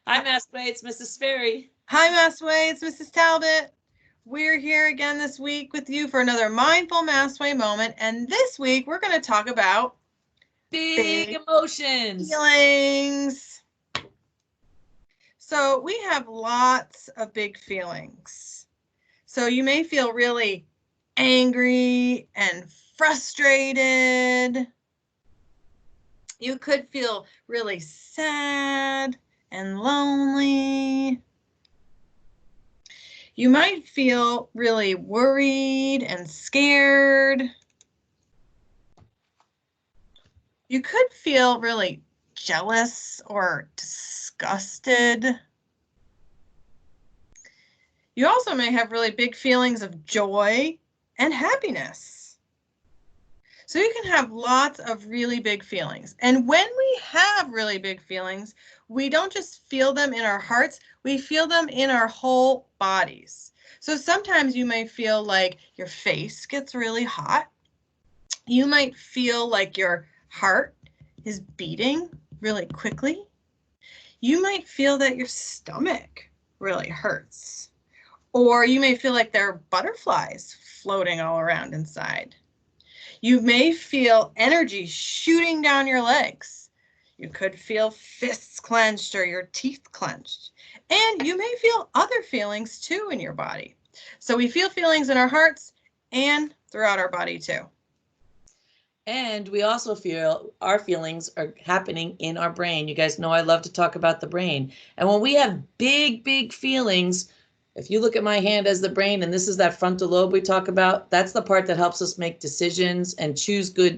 Hi, Mast Way. It's Mrs. Sperry. Hi, Mast Way. It's Mrs. Talbot. We're here again this week with you for another Mindful Mast Way moment. And this week, we're going to talk about big emotions. Feelings. So we have lots of big feelings. So you may feel really angry and frustrated. You could feel really sad and lonely. You might feel really worried and scared. You could feel really jealous or disgusted. You also may have really big feelings of joy and happiness. So you can have lots of really big feelings. And when we have really big feelings, we don't just feel them in our hearts, we feel them in our whole bodies. So sometimes you may feel like your face gets really hot. You might feel like your heart is beating really quickly. You might feel that your stomach really hurts. Or you may feel like there are butterflies floating all around inside. You may feel energy shooting down your legs. You could feel fists clenched or your teeth clenched. And you may feel other feelings too in your body. So we feel feelings in our hearts and throughout our body too. And we also feel our feelings are happening in our brain. You guys know I love to talk about the brain. And when we have big, big feelings, if you look at my hand as the brain, and this is that frontal lobe we talk about, that's the part that helps us make decisions and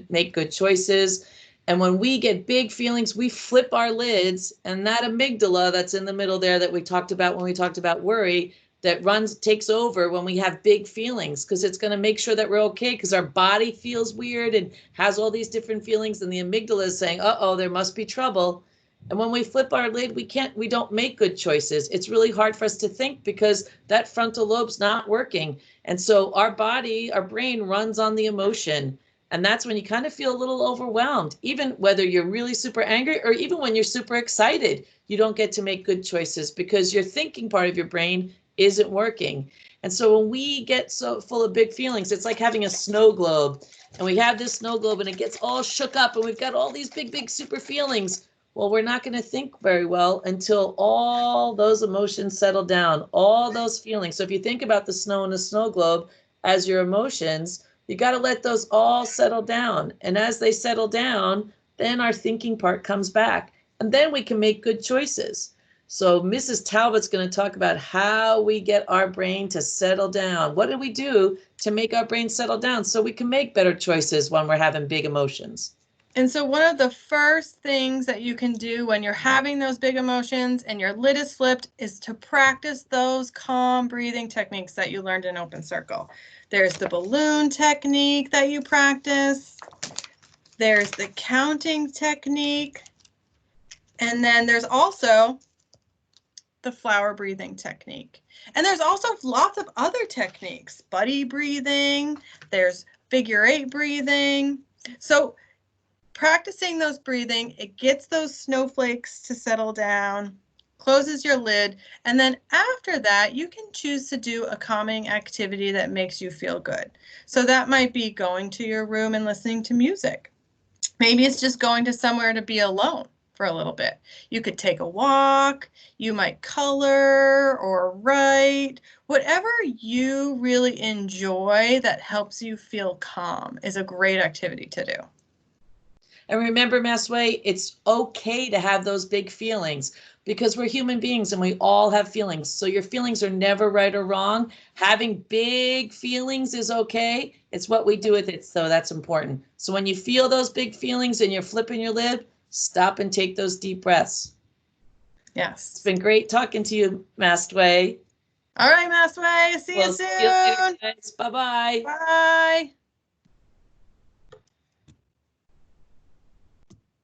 make good choices. And when we get big feelings, we flip our lids, and that amygdala that's in the middle there that we talked about when we talked about worry, that takes over when we have big feelings, because it's going to make sure that we're okay, because our body feels weird and has all these different feelings, and the amygdala is saying, uh-oh, there must be trouble. And when we flip our lid, we don't make good choices. It's really hard for us to think because that frontal lobe's not working. And so our brain runs on the emotion. And that's when you kind of feel a little overwhelmed, even whether you're really super angry or even when you're super excited, you don't get to make good choices because your thinking part of your brain isn't working. And so when we get so full of big feelings, it's like having a snow globe, and we have this snow globe and it gets all shook up and we've got all these big, big super feelings. Well, we're not going to think very well until all those emotions settle down, all those feelings. So if you think about the snow in a snow globe as your emotions, you got to let those all settle down. And as they settle down, then our thinking part comes back, and then we can make good choices. So Mrs. Talbot's going to talk about how we get our brain to settle down. What do we do to make our brain settle down so we can make better choices when we're having big emotions? And so one of the first things that you can do when you're having those big emotions and your lid is flipped is to practice those calm breathing techniques that you learned in Open Circle. There's the balloon technique that you practice. There's the counting technique. And then there's also the flower breathing technique. And there's also lots of other techniques, buddy breathing, there's figure 8 breathing. So practicing those breathing, it gets those snowflakes to settle down, closes your lid, and then after that, you can choose to do a calming activity that makes you feel good. So that might be going to your room and listening to music. Maybe it's just going to somewhere to be alone for a little bit. You could take a walk, you might color or write. Whatever you really enjoy that helps you feel calm is a great activity to do. And remember, Mast Way, it's okay to have those big feelings because we're human beings and we all have feelings. So your feelings are never right or wrong. Having big feelings is okay. It's what we do with it. So that's important. So when you feel those big feelings and you're flipping your lid, stop and take those deep breaths. Yes. It's been great talking to you, Mast Way. All right, Mast Way. See you soon. See you later, guys. Bye-bye. Bye.